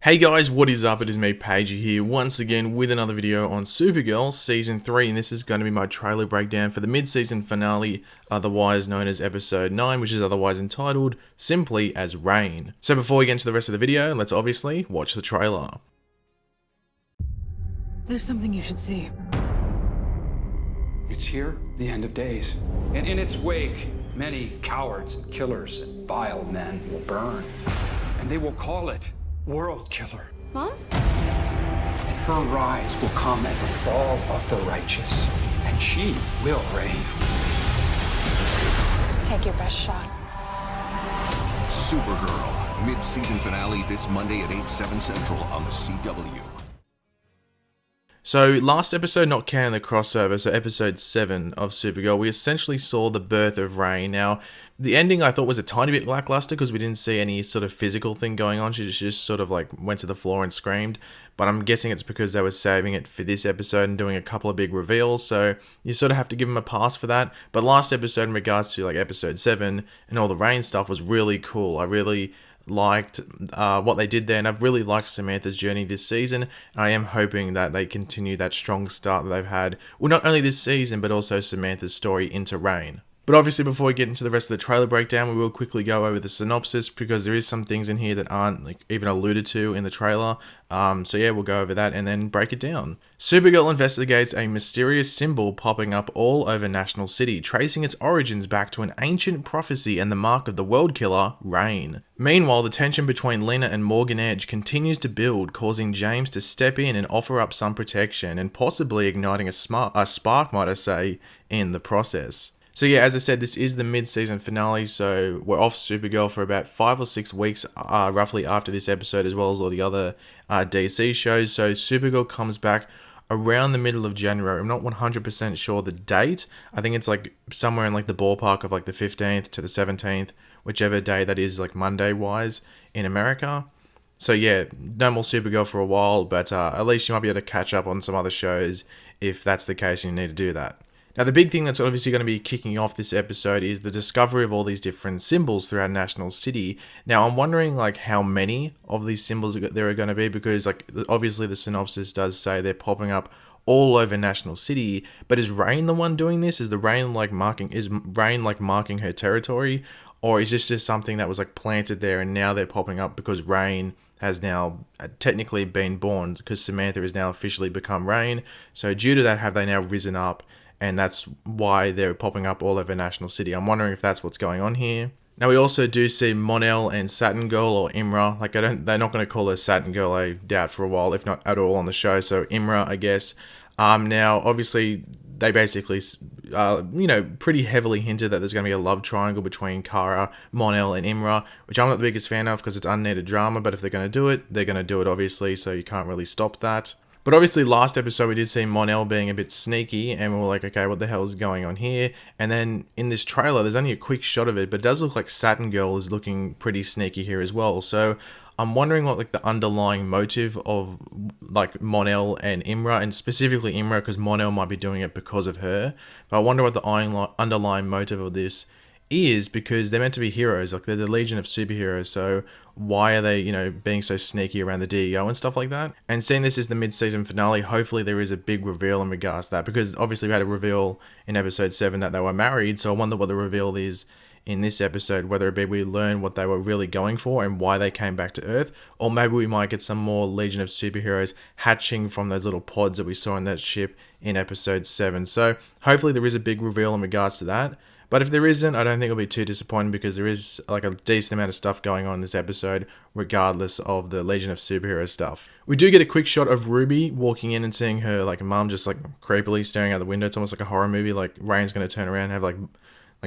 Hey guys, what is up? It is me, Pagey here, once again with another video on Supergirl Season 3, and this is going to be my trailer breakdown for the mid-season finale, otherwise known as Episode 9, which is otherwise entitled simply as Rain. So before we get into the rest of the video, let's obviously watch the trailer. There's something you should see. It's here, the end of days. And in its wake, many cowards and killers and vile men will burn. And they will call it World Killer. Mom? And her rise will come at the fall of the righteous. And she will reign. Take your best shot. Supergirl, mid-season finale this Monday at 8/7 Central on the CW. So last episode, not counting the crossover, so episode 7 of Supergirl, we essentially saw the birth of Rain. Now, the ending I thought was a tiny bit lackluster because we didn't see any sort of physical thing going on. She just sort of like went to the floor and screamed. But I'm guessing it's because they were saving it for this episode and doing a couple of big reveals. So you sort of have to give them a pass for that. But last episode in regards to like episode 7 and all the Rain stuff was really cool. I really liked what they did there, and I've really liked Samantha's journey this season, and I am hoping that they continue that strong start that they've had, well, not only this season but also Samantha's story into Rain. But obviously, before we get into the rest of the trailer breakdown, we will quickly go over the synopsis because there is some things in here that aren't like even alluded to in the trailer. So yeah, we'll go over that and then break it down. Supergirl investigates a mysterious symbol popping up all over National City, tracing its origins back to an ancient prophecy and the mark of the world killer, Rain. Meanwhile, the tension between Lena and Morgan Edge continues to build, causing James to step in and offer up some protection and possibly igniting a spark, might I say, in the process. So yeah, as I said, this is the mid-season finale, so we're off Supergirl for about 5 or 6 weeks, roughly after this episode, as well as all the other DC shows. So Supergirl comes back around the middle of January. I'm not 100% sure the date. I think it's like somewhere in like the ballpark of like the 15th to the 17th, whichever day that is, like Monday-wise in America. So yeah, no more Supergirl for a while, but at least you might be able to catch up on some other shows if that's the case and you need to do that. Now, the big thing that's obviously going to be kicking off this episode is the discovery of all these different symbols throughout National City. Now, I'm wondering, like, how many of these symbols there are going to be, because, like, obviously the synopsis does say they're popping up all over National City, but is Rain the one doing this? Is Rain, like, marking her territory? Or is this just something that was, like, planted there and now they're popping up because Rain has now technically been born, because Samantha has now officially become Rain? So due to that, have they now risen up? And that's why they're popping up all over National City. I'm wondering if that's what's going on here. Now, we also do see Mon-El and Saturn Girl, or Imra. Like, they're not going to call her Saturn Girl, I doubt, for a while, if not at all on the show. So Imra, I guess. Now, obviously, they basically, pretty heavily hinted that there's going to be a love triangle between Kara, Mon-El, and Imra, which I'm not the biggest fan of because it's unneeded drama. But if they're going to do it, they're going to do it, obviously. So you can't really stop that. But obviously, last episode, we did see Mon-El being a bit sneaky, and we were like, okay, what the hell is going on here? And then in this trailer, there's only a quick shot of it, but it does look like Saturn Girl is looking pretty sneaky here as well. So I'm wondering what, like, the underlying motive of, like, Mon-El and Imra, and specifically Imra, because Mon-El might be doing it because of her. But I wonder what the underlying motive of this is, because they're meant to be heroes, like they're the Legion of Superheroes, so why are they, being so sneaky around the DEO and stuff like that? And seeing this is the mid-season finale, hopefully there is a big reveal in regards to that, because obviously we had a reveal in episode 7 that they were married, so I wonder what the reveal is in this episode, whether it be we learn what they were really going for and why they came back to Earth, or maybe we might get some more Legion of Superheroes hatching from those little pods that we saw in that ship in episode 7. So hopefully there is a big reveal in regards to that. But if there isn't, I don't think it'll be too disappointing, because there is like a decent amount of stuff going on in this episode, regardless of the Legion of Superheroes stuff. We do get a quick shot of Ruby walking in and seeing her like mum just like creepily staring out the window. It's almost like a horror movie. Like Rain's going to turn around and have like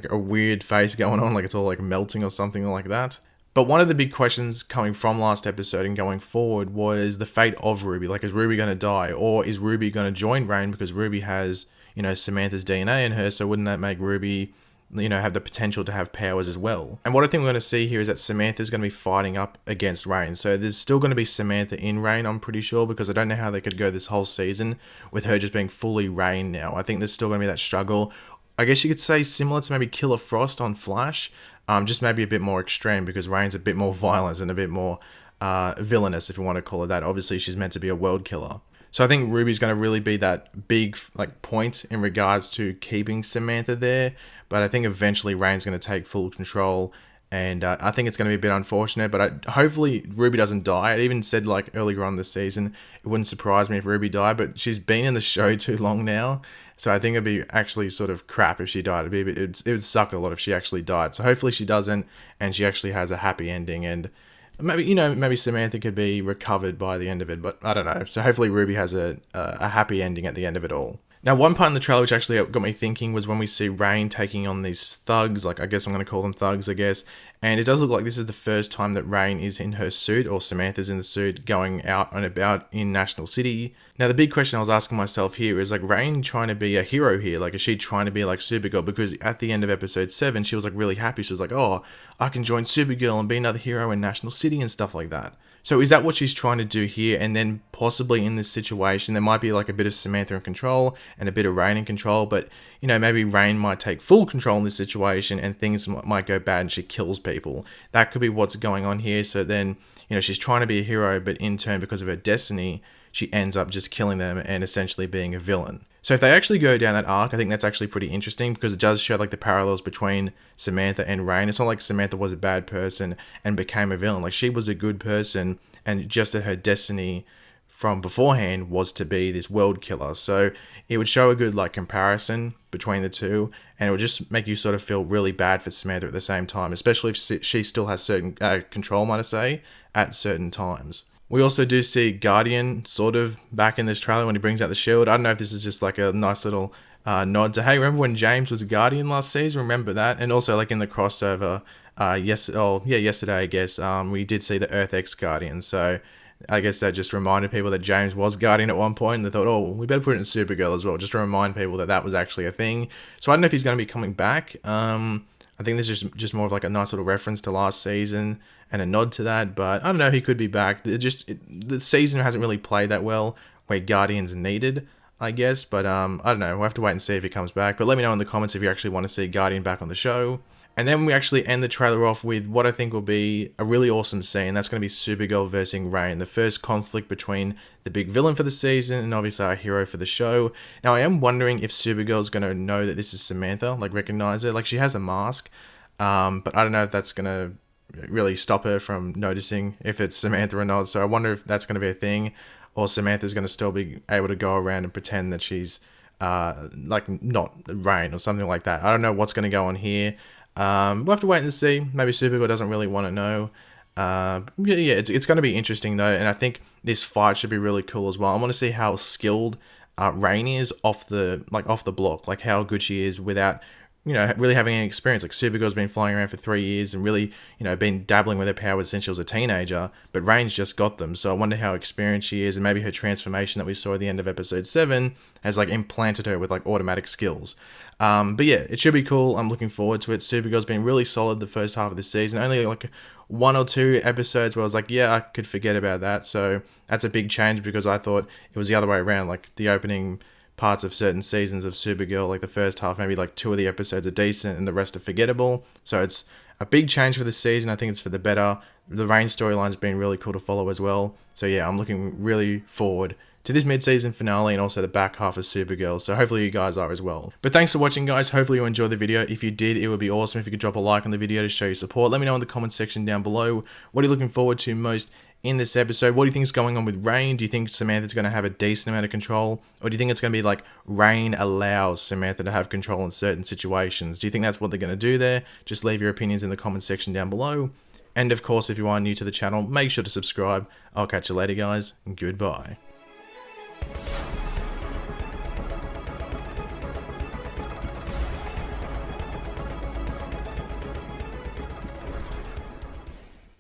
a weird face going on, like it's all like melting or something like that. But one of the big questions coming from last episode and going forward was the fate of Ruby. Like, is Ruby going to die, or is Ruby going to join Rain, because Ruby has, Samantha's DNA in her, so wouldn't that make Ruby have the potential to have powers as well? And what I think we're going to see here is that Samantha's going to be fighting up against Rain. So there's still going to be Samantha in Rain, I'm pretty sure, because I don't know how they could go this whole season with her just being fully Rain now. I think there's still going to be that struggle. I guess you could say similar to maybe Killer Frost on Flash, just maybe a bit more extreme, because Rain's a bit more violent and a bit more villainous, if you want to call it that. Obviously, she's meant to be a world killer. So I think Ruby's going to really be that big like point in regards to keeping Samantha there. But I think eventually Reign's going to take full control. And I think it's going to be a bit unfortunate, but hopefully Ruby doesn't die. I even said like earlier on this season, it wouldn't surprise me if Ruby died, but she's been in the show too long now. So I think it'd be actually sort of crap if she died. It would suck a lot if she actually died. So hopefully she doesn't, and she actually has a happy ending. And maybe, maybe Samantha could be recovered by the end of it, but I don't know. So hopefully Ruby has a happy ending at the end of it all. Now, one part in the trailer which actually got me thinking was when we see Reign taking on these thugs, like I guess I'm going to call them thugs, I guess. And it does look like this is the first time that Reign is in her suit, or Samantha's in the suit, going out and about in National City. Now, the big question I was asking myself here is, like, Reign trying to be a hero here? Like, is she trying to be like Supergirl? Because at the end of episode 7, she was like really happy. She was like, oh, I can join Supergirl and be another hero in National City and stuff like that. So is that what she's trying to do here? And then possibly in this situation, there might be like a bit of Samantha in control and a bit of Reign in control. But, maybe Reign might take full control in this situation and things might go bad and she kills people. That could be what's going on here. So then, she's trying to be a hero, but in turn, because of her destiny, she ends up just killing them and essentially being a villain. So if they actually go down that arc, I think that's actually pretty interesting because it does show like the parallels between Samantha and Reign. It's not like Samantha was a bad person and became a villain. Like, she was a good person, and just that her destiny from beforehand was to be this world killer. So it would show a good like comparison between the two, and it would just make you sort of feel really bad for Samantha at the same time, especially if she still has certain control, might I say, at certain times. We also do see Guardian sort of back in this trailer when he brings out the shield. I don't know if this is just like a nice little nod to, hey, remember when James was Guardian last season? Remember that? And also like in the crossover, yesterday, I guess, we did see the Earth X Guardian. So I guess that just reminded people that James was Guardian at one point, and they thought, oh, we better put it in Supergirl as well, just to remind people that that was actually a thing. So I don't know if he's going to be coming back. I think this is just more of like a nice little reference to last season and a nod to that, but I don't know, he could be back. The season hasn't really played that well where Guardian's needed, I guess, but I don't know, we'll have to wait and see if he comes back. But let me know in the comments if you actually want to see Guardian back on the show. And then we actually end the trailer off with what I think will be a really awesome scene. That's going to be Supergirl versus Reign, the first conflict between the big villain for the season and obviously our hero for the show. Now, I am wondering if Supergirl's going to know that this is Samantha, like recognize her. Like, she has a mask, but I don't know if that's going to really stop her from noticing if it's Samantha or not. So I wonder if that's going to be a thing, or Samantha's going to still be able to go around and pretend that she's like not Reign or something like that. I don't know what's going to go on here. We'll have to wait and see. Maybe Supergirl doesn't really want to know. It's going to be interesting though, and I think this fight should be really cool as well. I want to see how skilled Reign is off the block, like how good she is without really having any experience. Like, Supergirl's been flying around for 3 years and really, been dabbling with her powers since she was a teenager, but Reign's just got them. So I wonder how experienced she is, and maybe her transformation that we saw at the end of episode 7 has like implanted her with like automatic skills. But yeah, it should be cool. I'm looking forward to it. Supergirl's been really solid the first half of the season. Only like 1 or 2 episodes where I was like, yeah, I could forget about that. So that's a big change because I thought it was the other way around. Like, the opening parts of certain seasons of Supergirl, like the first half, maybe like 2 of the episodes are decent and the rest are forgettable. So it's a big change for the season. I think it's for the better. The Reign storyline's been really cool to follow as well. So yeah, I'm looking really forward to this mid-season finale and also the back half of Supergirl. So hopefully you guys are as well. But thanks for watching, guys. Hopefully you enjoyed the video. If you did, it would be awesome if you could drop a like on the video to show your support. Let me know in the comments section down below. What are you looking forward to most in this episode? What do you think is going on with Reign? Do you think Samantha's going to have a decent amount of control? Or do you think it's going to be like Reign allows Samantha to have control in certain situations? Do you think that's what they're going to do there? Just leave your opinions in the comments section down below. And of course, if you are new to the channel, make sure to subscribe. I'll catch you later, guys, and goodbye.